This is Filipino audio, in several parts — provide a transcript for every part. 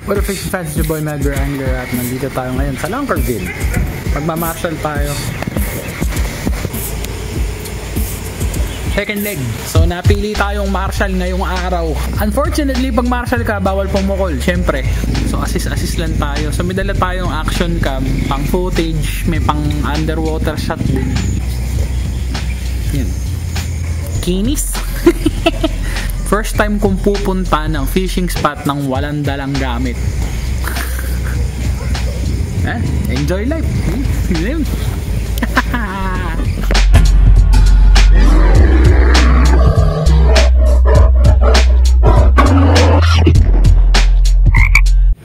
What up, Fishing Fans? It's your boy Medgar Angler at nandito tayo ngayon sa Lankerville. Magmamarshal tayo. Second leg. So napili tayong marshal ngayong araw. Unfortunately, pag marshal ka, bawal pumukol, syempre. So assist lang tayo. So may dala tayong action cam, pang footage, may pang underwater shot din. Yan. Kinis. First time kong pupunta ng fishing spot ng walang dalang gamit. Enjoy life.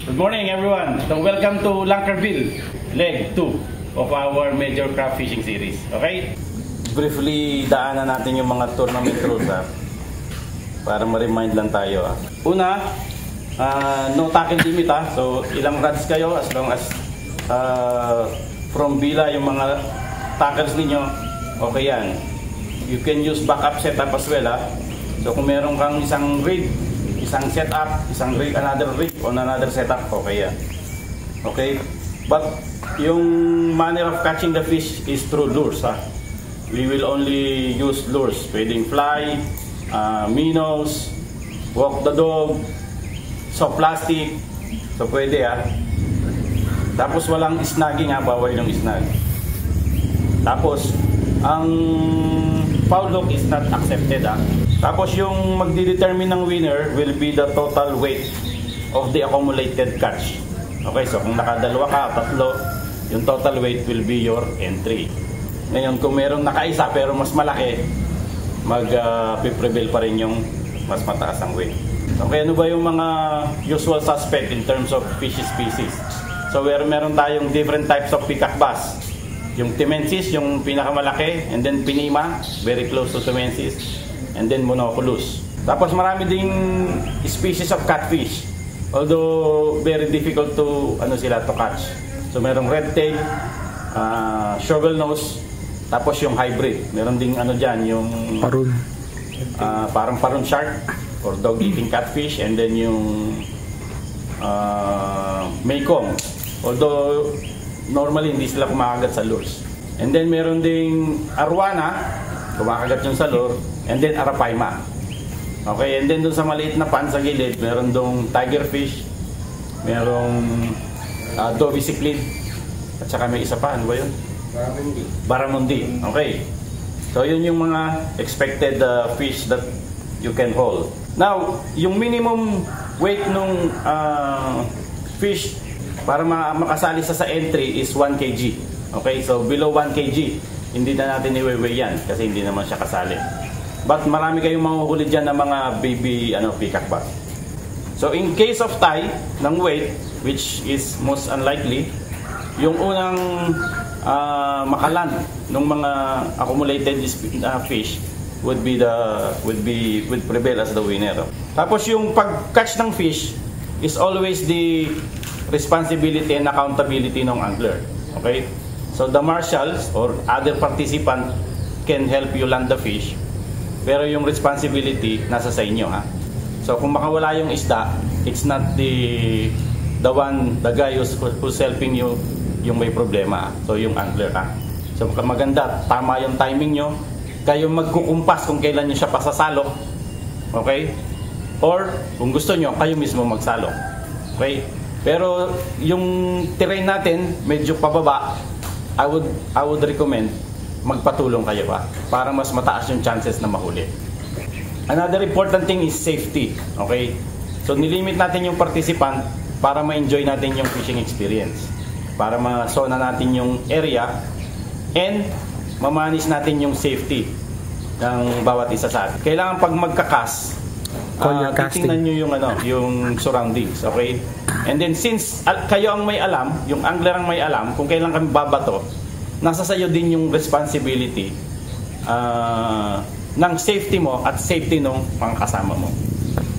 Good morning everyone. So welcome to Lankerville, leg 2 of our major craft fishing series. Okay? Briefly daanan natin yung mga tournament rules para ma-remind lang tayo. Una, no tackle limit So ilang rods kayo as long as from bila yung mga tackles ninyo, okay yan. You can use backup setup as well So kung meron kang isang rig, isang setup, isang rig, another rig on another setup, okay yan. Okay? But yung manner of catching the fish is through lures We will only use lures, pwedeng fly, minnows, walk the dog, soft plastic, so pwede Tapos walang snagging bawal yung snag. Tapos ang foul hook is not accepted Tapos yung magdi-determine ng winner will be the total weight of the accumulated catch. Okay, so kung nakadalawa ka, tatlo, yung total weight will be your entry. Ngayon kung meron nakaisa pero mas malaki, mag-prevail pa rin yung mas mataas ang weight. Okay, ano ba yung mga usual suspect in terms of fish species? So meron tayong different types of peacock bass. Yung Timensis, yung pinakamalaki, and then Pinima, very close to Timensis, and then Monoculus. Tapos marami ding species of catfish, although very difficult to to catch. So merong redtail, shovel nose, tapos yung hybrid. Meron ding dyan, yung parun. Parang parun shark or dog eating catfish, and then yung Maycong. Although normally hindi sila kumakagat sa lures. And then meron ding Arwana, kumakagat yung sa lure, and then Arapaima. Okay, and then dun sa maliit na pan sa gilid, meron dong tigerfish, merong Dovey cichlid, at saka may isa pa, ano ba yun? Barramundi. Okay. So yun yung mga expected fish that you can haul. Now, yung minimum weight nung fish para makasali sa entry is 1 kg. Okay? So below 1 kg, hindi na natin i-weigh yan kasi hindi naman siya kasali. But marami kayong mahuhuli dyan ng mga baby peacock bass. So in case of tie ng weight, which is most unlikely, yung unang makaland ng mga accumulated fish would prevail as the winner. Tapos yung pag-catch ng fish is always the responsibility and accountability ng angler. Okay? So the marshals or other participant can help you land the fish, pero yung responsibility nasa sa inyo So kung makawala yung isda, it's not the guy who's helping you yung may problema. So yung angler So maganda, tama yung timing nyo. Kayo magkukumpas kung kailan nyo siya pasasalok. Okay? Or kung gusto nyo, kayo mismo magsalok. Okay? Pero yung terrain natin medyo pababa, I would recommend magpatulong kayo para mas mataas yung chances na mahuli. Another important thing is safety. Okay? So nilimit natin yung participant para ma-enjoy natin yung fishing experience. Para ma-sona natin yung area and ma-manage natin yung safety ng bawat isa sa atin. Kailangan pag magkakas, titingnan nyo yung surroundings, okay? And then since kayo ang may alam, yung angler ang may alam kung kailan kami babato, nasa sayo din yung responsibility ng safety mo at safety ng mga kasama mo.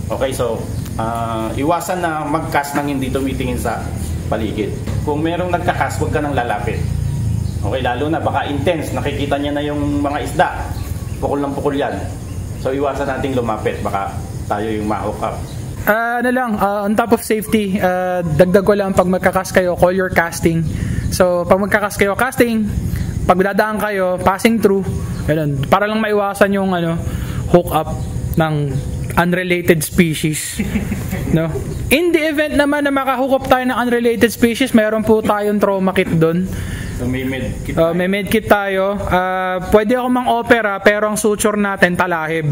Okay, so iwasan na mag-cast nang hindi tumitingin sa paligid. Kung merong nagkakas, huwag ka nang lalapit. Okay, lalo na baka intense, nakikita niya na yung mga isda. Pukol ng pukol yan. So iwasan nating lumapit, baka tayo yung ma-hook up. Ano lang, on top of safety, dagdag ko lang pag magkakas kayo, call your casting. So, pag magkakas kayo casting, pag dadaan kayo, passing through, ganun, para lang maiwasan yung hook up ng unrelated species. No? In the event naman na makahook up tayo ng unrelated species, mayroon po tayong trauma kit doon. So may medkit may medkit tayo. Pwede ako mang-opera pero ang suture natin talahib.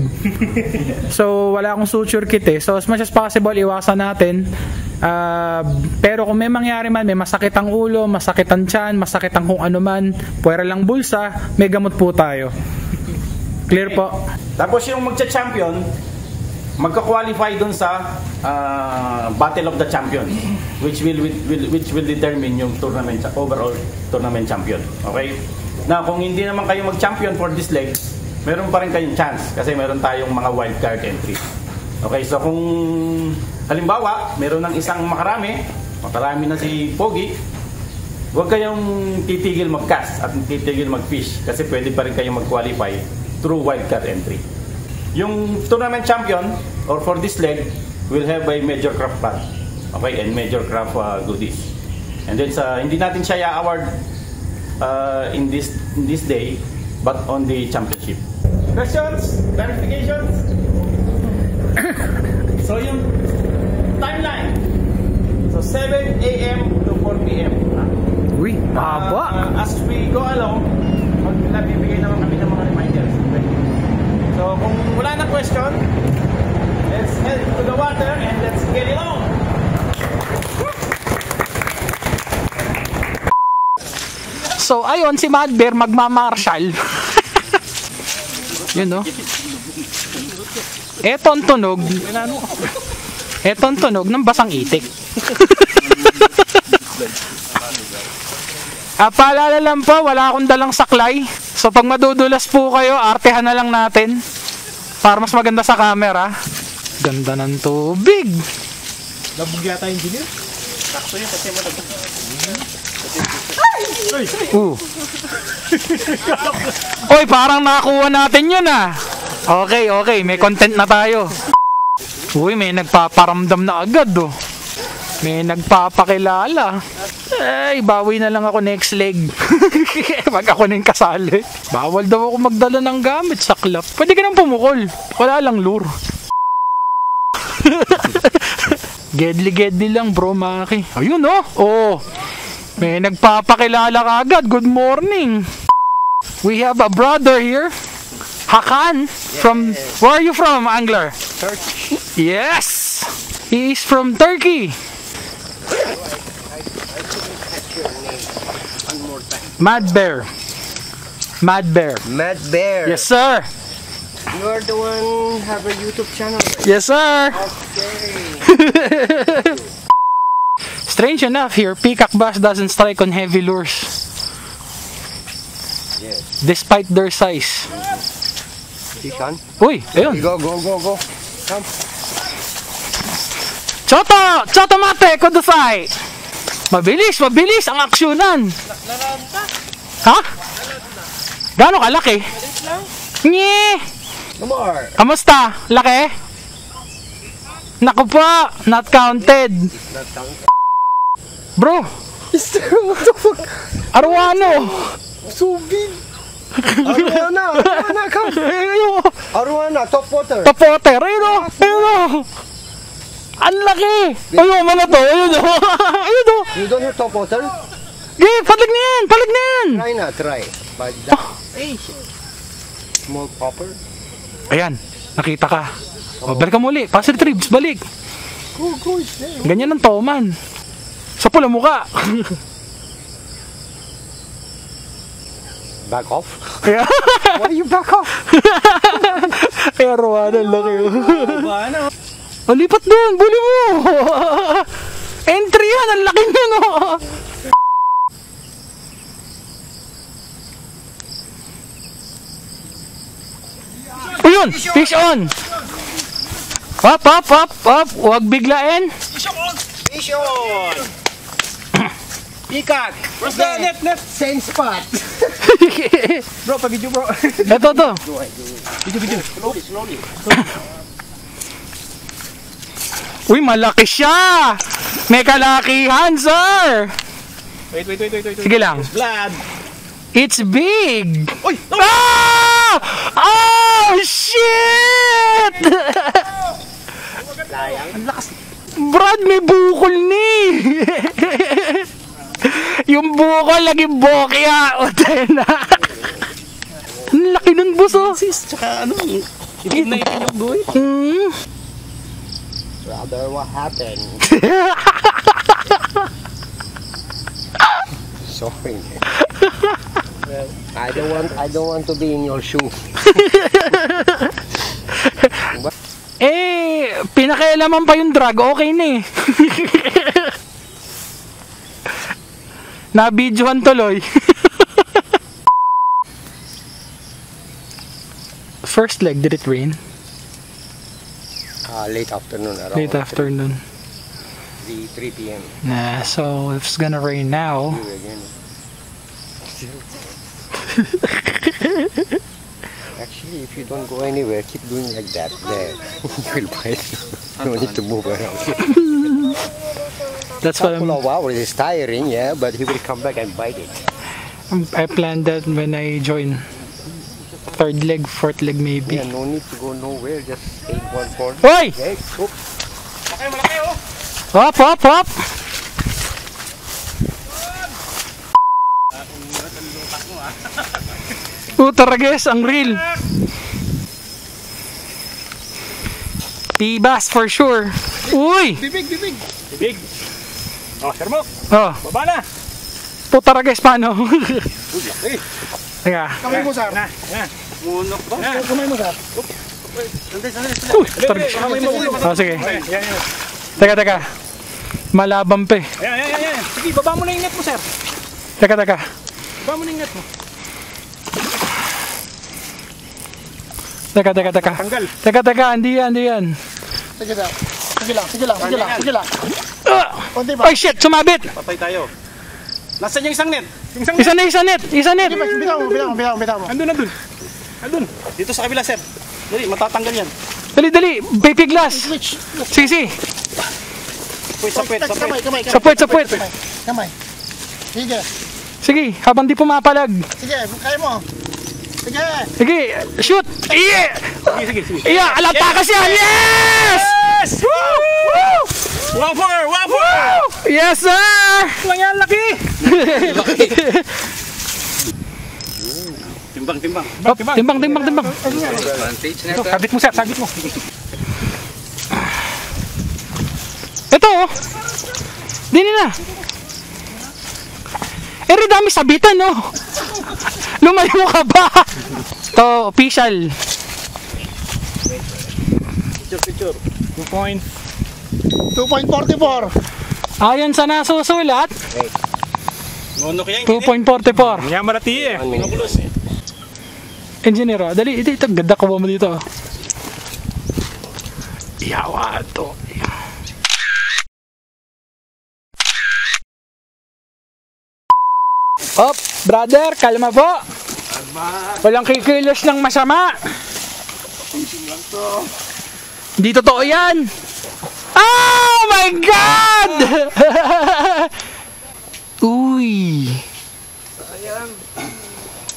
So wala akong suture kit eh. So as much as possible iwasan natin. Pero kung may mangyari man, may masakit ang ulo, masakit ang tiyan, masakit ang kung ano man, puwera lang bulsa, may gamot po tayo. Clear po? Tapos yung magcha-champion, magka-qualify dun sa Battle of the Champions, which will determine yung overall tournament champion. Okay? Na kung hindi naman kayo mag-champion for this leg, meron pa rin kayong chance kasi meron tayong mga wild card entry. Okay, so kung halimbawa, meron ng isang makarami na si Pogi, huwag kayong titigil mag-cast at titigil mag-fish kasi pwede pa rin kayong mag-qualify through wild card entry. Yung tournament champion or for this leg will have a major craft bag, okay, and major craft goodies. And then hindi natin siya i-award in this day but on the championship. Questions? Clarifications? So yung timeline, so 7 a.m. to 4 p.m. Uy, mahaba. As we go along, magbibigay naman kami ng mga reminders. So kung wala na question, let's head to the water and let's get it on! So ayun, si Mad Bear magmamarshal. Yun no? Eto ang tunog. Eto ang tunog ng basang itik. Paalala lang po, wala akong dalang saklay. So pag madudulas po kayo, artehan na lang natin. Para mas maganda sa camera. Ganda ng tubig. Labog yata yung engineer. Sakto yun kasi malabog. Oy, parang nakakuha natin yun ah. Okay, may content na tayo. Uy, may nagpaparamdam na agad oh. May nagpapakilala. Ay, bawi na lang ako next leg. Pag ako na yung kasali. Bawal daw ako magdala ng gamit sa club. Pwede ka nang pumukol. Wala lang lure. Gedli lang bro, Maki. Ayun oh. Oh. May nagpapakilala ka agad. Good morning. We have a brother here. Hakan. From, where are you from, Angler? Turkey. Yes. He is from Turkey. Mad Bear. Mad Bear. Yes, sir. You are the one have a YouTube channel, right? Yes, sir. Okay. Strange enough here, peacock bass doesn't strike on heavy lures. Yes. Despite their size. Fish on. Uy, ayun. Go. Come. Choto mate, kudusay. Mabilis ang aksyonan. Ha? Gaano kalaki? Nye. No more. Kamusta? Laki? Naku po, not counted. Not counted. Bro, What the fuck? Arwano. So big. Arowana, come. Arowana, top water. Top water, ayun o. Ang laki. Ayun, ano to? Ayun o. You don't have top water? Palag na yan. Try. But that, hey, small popper. Ayan, nakita ka. O, balik ka muli. Pass retrieves, balik. Go, it's there. Ganyan ang toman. Sa pula mukha. Back off? Kaya, Why you back off? kaya Arwano, laki o. O, lipat doon. Buli mo. Entry yan. Ang laki nyo, no? O yun, fish on. Up. Huwag biglain. Fish on! Peacock! Where's the net? Same spot. Bro, pa-video bro. Ito to. Video. Slowly. Uy, malaki siya! May kalakihan, sir! Wait. Sige lang. Blood. It's big! Uy! Ah! Oh, shit! Ang lakas. Brad, may bukol ni! Yung bukol lagi bokya! O, tayo na! Ang laki nun, boss, oh! Sis, tsaka ano, ipin na ipin yung buhay. Brother, what happened? Sorry. Well, I don't want to be in your shoe. Pinakialaman pa yung drug, okay na eh. Nabidyohan tuloy. First leg, did it rain? Late afternoon, around Late afternoon. 3 p.m. Nah, so if it's gonna rain now. Actually, if you don't go anywhere, keep doing like that. There, you will bite. No need to move around. That's what Couple of hours is tiring, yeah, but he will come back and bite it. I planned that when I join. Third leg, fourth leg maybe. Yeah, no need to go nowhere. Just take one corner. Hoy! Okay, oops. Malaki, oh. Hop! Tarages, ang real. Tibas for sure. Uy! Bibig. Oh, sir mo. Oh, Baba na. Tarages, paano? Teka. Kamay mo, sir. Na. Munok ba? Kamay mo, sir. Sandali. Uy, Tarages. Oh, sige. Yan. Teka. Malabang pa eh. Yan. Sige, baba mo na yung net mo, sir. Teka. Baba mo na yung net mo. Teka. Tanggal. Teka, hindi yan. Sige, sir. Sige lang. Konti ba? Ay, shit, sumabit. Patay tayo. Nasaan yung isang net? Isa net. Bitaw mo. Andun. Dito sa kabila, sir. Dali, matatanggal yan. Dali, baby glass. Switch. Sige. Sa puwet. Sa puwet. Kamay. Sige, habang di pumapalag. Sige, kaya mo. Sige, shoot! Yeah! Sige. Yeah, alatakas yan! Yes! Woo! Wafer! Yes, sir! Lang yan, laki! Timbang. Timbang. Ito, sabit mo, sir. Ito, oh. Dini na. Dami sabitan, no? Lumayo ka ba? Ito, official. Picture. 2.44. Ayon sa nasusulat, Ngunok yan. 2.44. Yan marati eh. Engineer, dali, ito, ganda ko ba mo dito? Yawa to. Hop, brother, kalma po. Walang kikilos ng masama. Hindi totoo yan. Oh my God! Uy.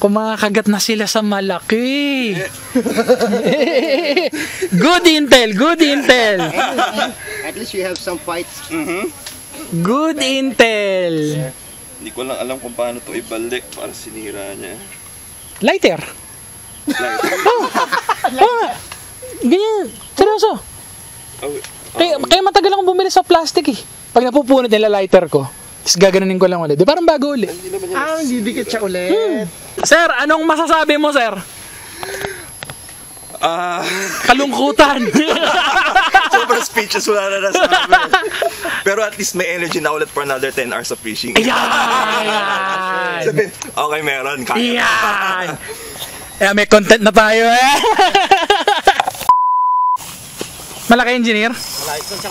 Kumakagat na sila sa malaki. Good intel. At least you have some fights. Good intel. Hindi ko lang alam kung paano to ibalik para sinira niya. Lighter. Oh, ganyan. Seryoso. Kaya matagal akong bumili sa plastic eh. Pag napupunod nila lighter ko, tapos gaganunin ko lang ulit. Di parang bago ulit. Hindi dikit siya ulit. Sir, anong masasabi mo, sir? Kalungkutan. Sobrang speechless, wala na nasabi. Pero at least may energy na ulit for another 10 hours of fishing. Ayan! Okay, meron. Kaya. Ayan! May content na tayo eh. Malaki, engineer?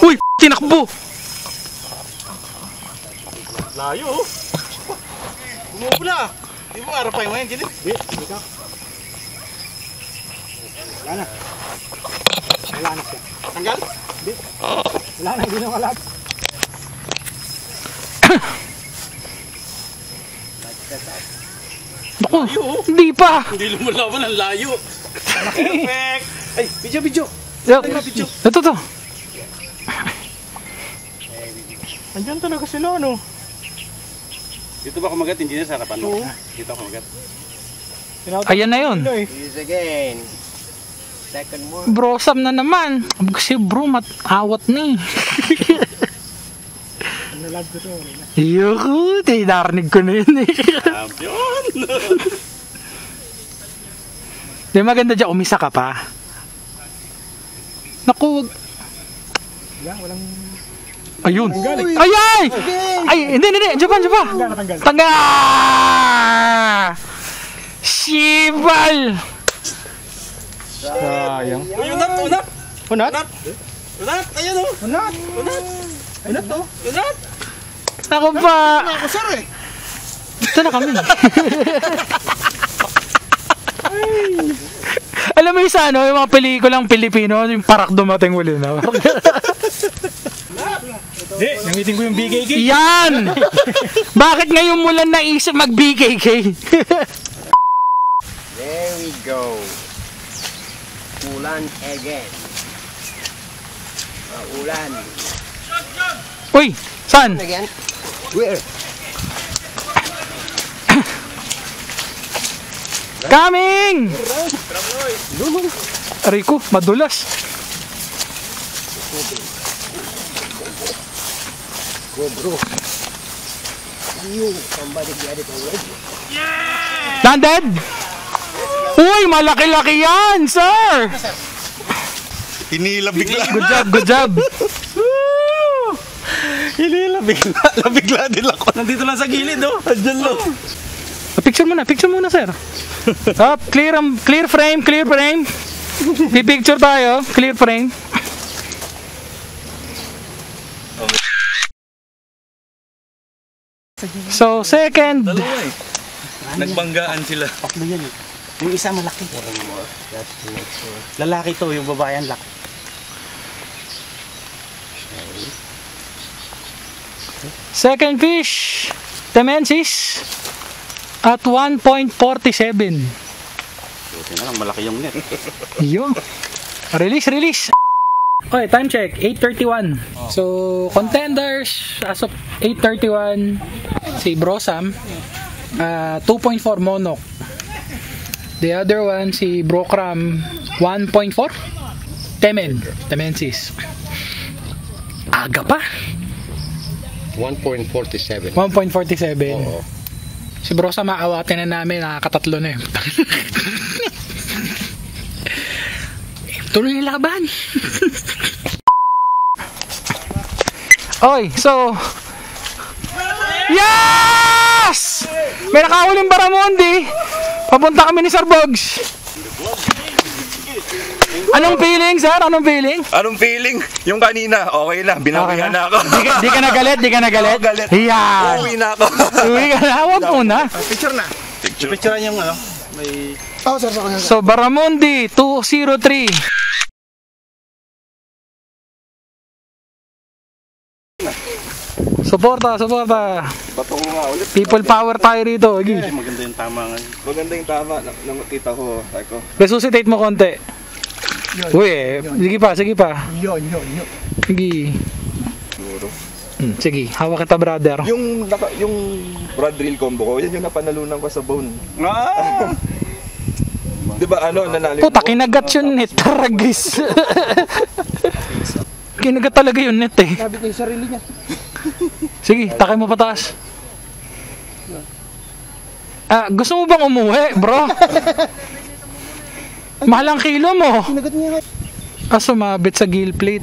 Uy, tinakbo! Layo. Bumubo na. Di mo arapay mo yan, Jilid. Hindi ka. Wala na siya. Tanggal? Hindi. Wala na, hindi na kalat. Naku, hindi pa. Hindi lumalaban ang layo. Perfect! Ay, video. Ito to. Andyan talaga sila, ano? Dito ba kumagat? Hindi na sa harapan mo. Dito kumagat. Ayan na yun. Use again. Second more. Brosam na naman. Kasi bro, awat na eh. Nalag ko to. Yuhu, tinarinig ko na yun eh. Champion! Di maganda dyan, umisa ka pa. Naku, Walang... ayun. Ay, ay! Ay, hindi. Japan. Tangga! Sibal! Sayang. Unat! Ayan o! Unat to. Ako pa! Ako, sir eh. Dito na kami. Alam mo yung sa ano, yung mga pelikulang Pilipino, yung parak dumating uli na. Nangitin ko yung BKK. Yan! Bakit ngayon mo lang naisip mag-BKK? There we go. Ulan again. Ulan. Uy, saan? Again. Where? Coming! Aray ko, madulas. Go, bro. You, somebody get it already. Landed? Uy, malaki-laki yan, sir! Hinila bigla. Good job. Hinila bigla din ako. Nandito lang sa gilid oh. Andyan lang. Picture muna, sir. Up, clear frame. Pipicture tayo, clear frame. So, second. Nagbanggaan sila. Tatlo yan eh. Yung isa malaki. Lalaki to, yung babae ang laki. Second fish, Temensis at 1.47. Buti na lang, malaki yung net. Yo. Release. Okay, time check, 8:31. So, contenders as of 8:31, si Brosam, 2.4 monok. The other one, si Brokram, 1.4 Temensis. Aga pa. 1.47. 1.47. Oo. Si Brosam maawatin na namin, nakakatatlo na yun. Tuloy yung laban. Oy, so yes! May nakahuling Baramundi. Papunta kami ni Sir Bogs. Anong feeling, sir? Anong feeling? Yung kanina, okay na. Binawihan na ako. Di ka nagalit? Oo, galit. Yan. Uwi na ako. Uwi ka na. Huwag muna. Picture na. Picturean yung ano. May... Oh, sir, sa kanya. So, Baramundi, 203. Suporta. Bato ko nga ulit. People power tayo rito. Maganda yung tama nga. Maganda yung tama. Nakita ko. Resuscitate mo konti. Uy, sige pa. Yun. Sige. Siguro. Sige, hawak kita, brother. Yung Brad Drill combo ko, yan yung napanalunan ko sa bone. Ah! Di ba nanalo Puta, kinagat yun net. Taragis. Kinagat talaga yun net eh. Sabi ko yung sarili niya. Sige, takay mo pataas. Gusto mo bang umuwi, bro? Mahal ang kilo mo. Kinagat niya nga. Sumabit sa gill plate.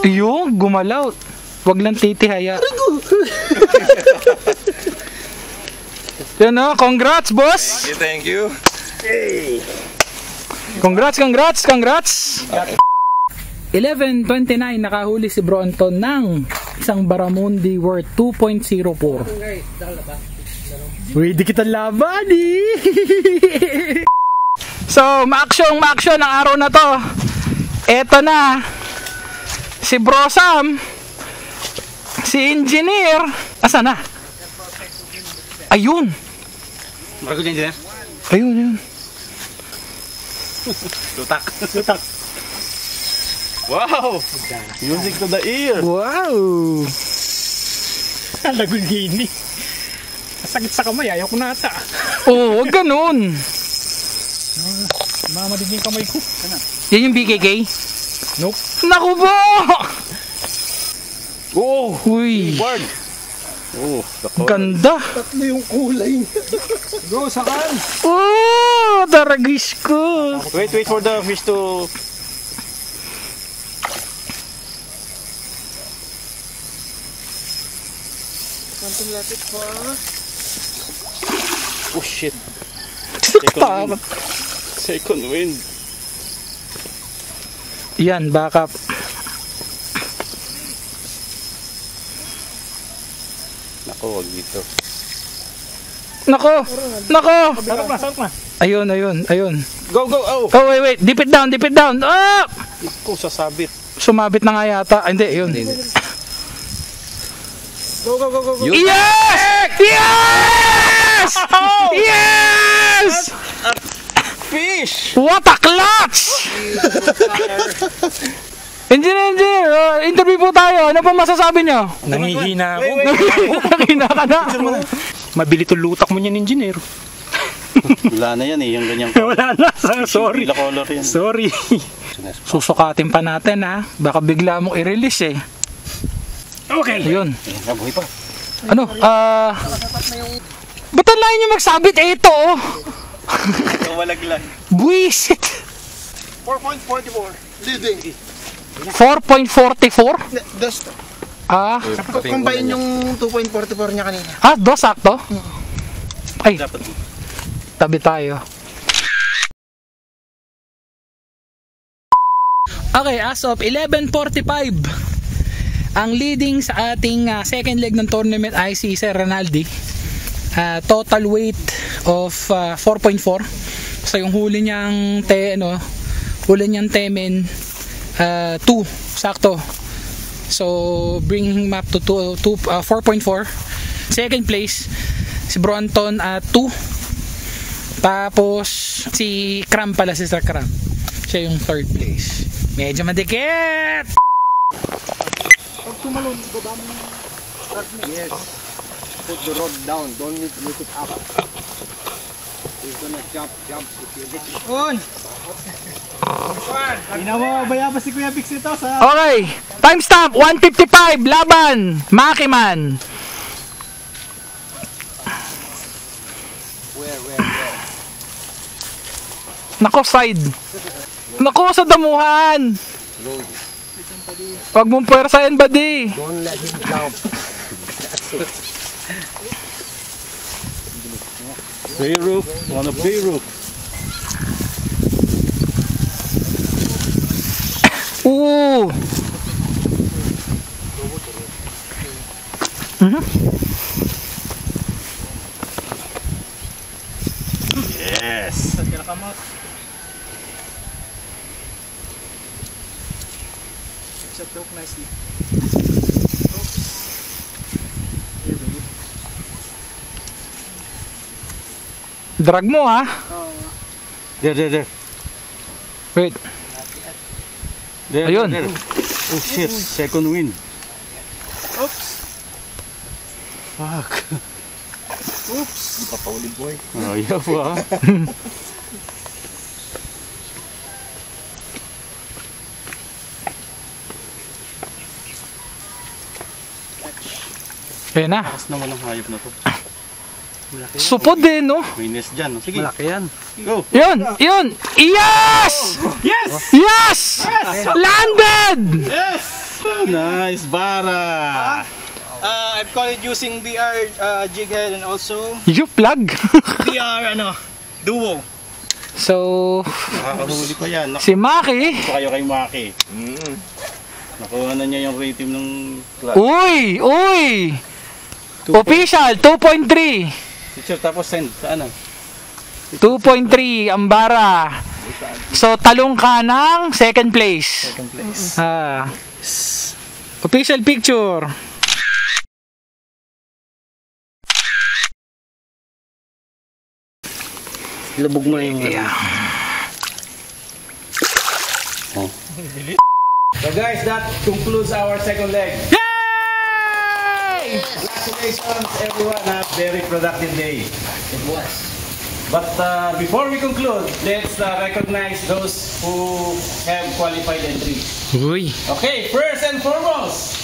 Yung gumalaw. Wag lang titihaya. Yan na, congrats boss. Thank you. Congrats. 11:29 nakahuli si Bro Anton ng isang Baramundi worth 2.04. Uy, di kita laban eh. So, ma-action ang araw na to. Eto na. Si Bro Sam. Si Engineer. Asa na? Ayun. Maragod yan dyan. Ayun. Lutak. Wow! Music to the ear. Wow. Lagulgini. Sakit sa kamay, ayaw ko nata. Oh, wag ganun. Mamadig yung kamay ko. Yan yung BKK? Nope. Naku po! Oh! Uy, Bird! Oh, ganda. Tatlo yung kulay. Go, saan? Oh, taragis ko. wait for the fish to... Something like it for... Oh shit! Tama. Second wind. Yan, backup. Nako, wag dito. Nako! Sarap na. Ayun. Go! Oh! Oh, wait. Dip it down. Ah! Ito, sasabit. Sumabit na nga yata. Ah, hindi, yun. Go. Yes! Yes! Yes! Fish! What a clutch! Engineer, interview po tayo. Ano pa masasabi nyo? Nangihina ako. Nakina ka na. Mabili itong lutak mo niyan, engineer. Wala na yan eh, yung ganyan. Wala na. Sorry. Pila color yan. Sorry. Susukatin pa natin ha. Baka bigla mong i-release eh. Okay. Ayun. Nabuhay pa. Ano? Ba't ang layo nyo magsabit? Ito oh. Walaglag. Buisit. 4.44. Leading. 4.44? Dos. Ah. Combine yung 2.44 niya kanina. Dos sakto? Ay, Dapat. tabi tayo. Okay, as of 11:45, ang leading sa ating second leg ng tournament ay si Sir Ronaldi. Total weight of 4.4. So yung huli niyang temen 2 sakto. So bringing him up to 4.4. Second place si Bro Anton at 2. Tapos si Kram pala, si Sir Kram. Siya yung third place. Medyo madikit. Pag tumalon, baba mo yung rod mo. Yes. Put the rod down. Don't lift it up. He's gonna jump if you lift it. Uy! Hindi na mo, baya pa si Kuya Bix ito sa... Okay, timestamp 1:55, laban Makiman. Where? Nako, side. Nako, sa damuhan. Pag mong pwersahin, buddy. Don't let him jump. Beirut, one of Beirut. Ooh. Yes. Set hook nicely. Drag mo ha. There. Wait. There, Ayun. there. Oh shit, second wind. Oops. Fuck. Oops. Papaulig boy. Ayaw ah. Ayun na. Tapos na walang hayop na to. Supod din, no? May nest dyan. Sige. Malaki yan. Go. Yun! Yes! Yes! Yes! Landed! Nice, Bara. I've caught it using BR jig head and also You plug. BR duo. So, Nakakahuli pa yan. si Maki. Nakuha kayo kay Maki. Nakuha na niya yung rating ng class. Uy! Official, 2.3. Picture tapos send sa ano? 2.3 Ambara. So talong ka ng second place. Second place. Official picture. Lubog mo na yung So guys, that concludes our second leg. Yay! Congratulations everyone, have a very productive day. It was. But before we conclude, let's recognize those who have qualified entry. Uy. Okay, first and foremost,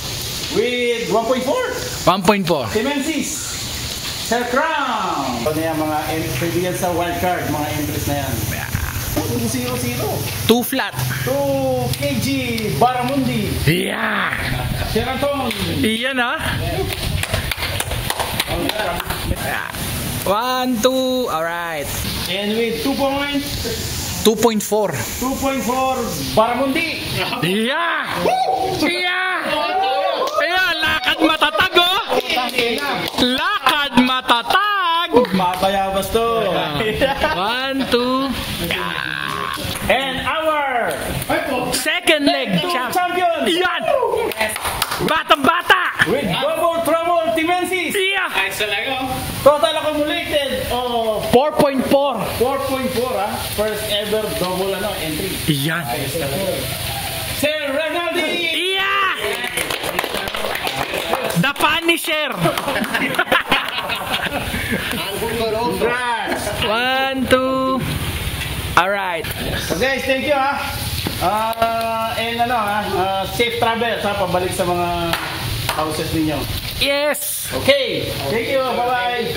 with 1.4, 1.4. Timensis, Sir Crown. Ano yung mga entry yan sa wildcard, mga entries na yan. 0-0. 2 flat. 2 kg Baramundi. Yeah. Sir Anton. Iyan ah. 1, 2, alright. And with 2.4. 2.4 Baramundi. Yeah! Yeah! Ayan, lakad matatag oh! Lakad matatag! Mabayabas to. 1, 2. And our Second leg champion. Yan! Batang-bata! With double trouble Timensis. Yeah! Total accumulated of 4.4. 4.4 First ever double entry. Yan! Sir Renaldi. Yeah! The Punisher! Congrats. 1, 2. Alright. So guys, thank you and safe travel pabalik sa mga houses ninyo. Yes! Okay, thank you, bye-bye.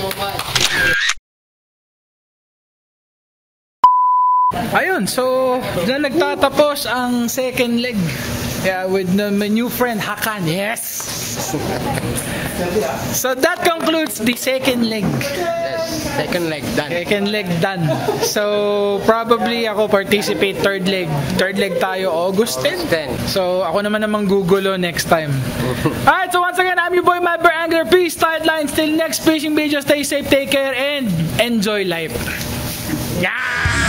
Ayun, so dyan nagtatapos ang second leg. Yeah, with my new friend Hakan. Yes! So that concludes the second leg. second leg done. Second leg done. So probably ako participate third leg. Third leg tayo August 10. So ako naman gugulo next time. Alright, so once again, I'm your boy Mad Bear Angler. Peace, tight lines. Till next fishing video, stay safe, take care, and enjoy life. Yeah!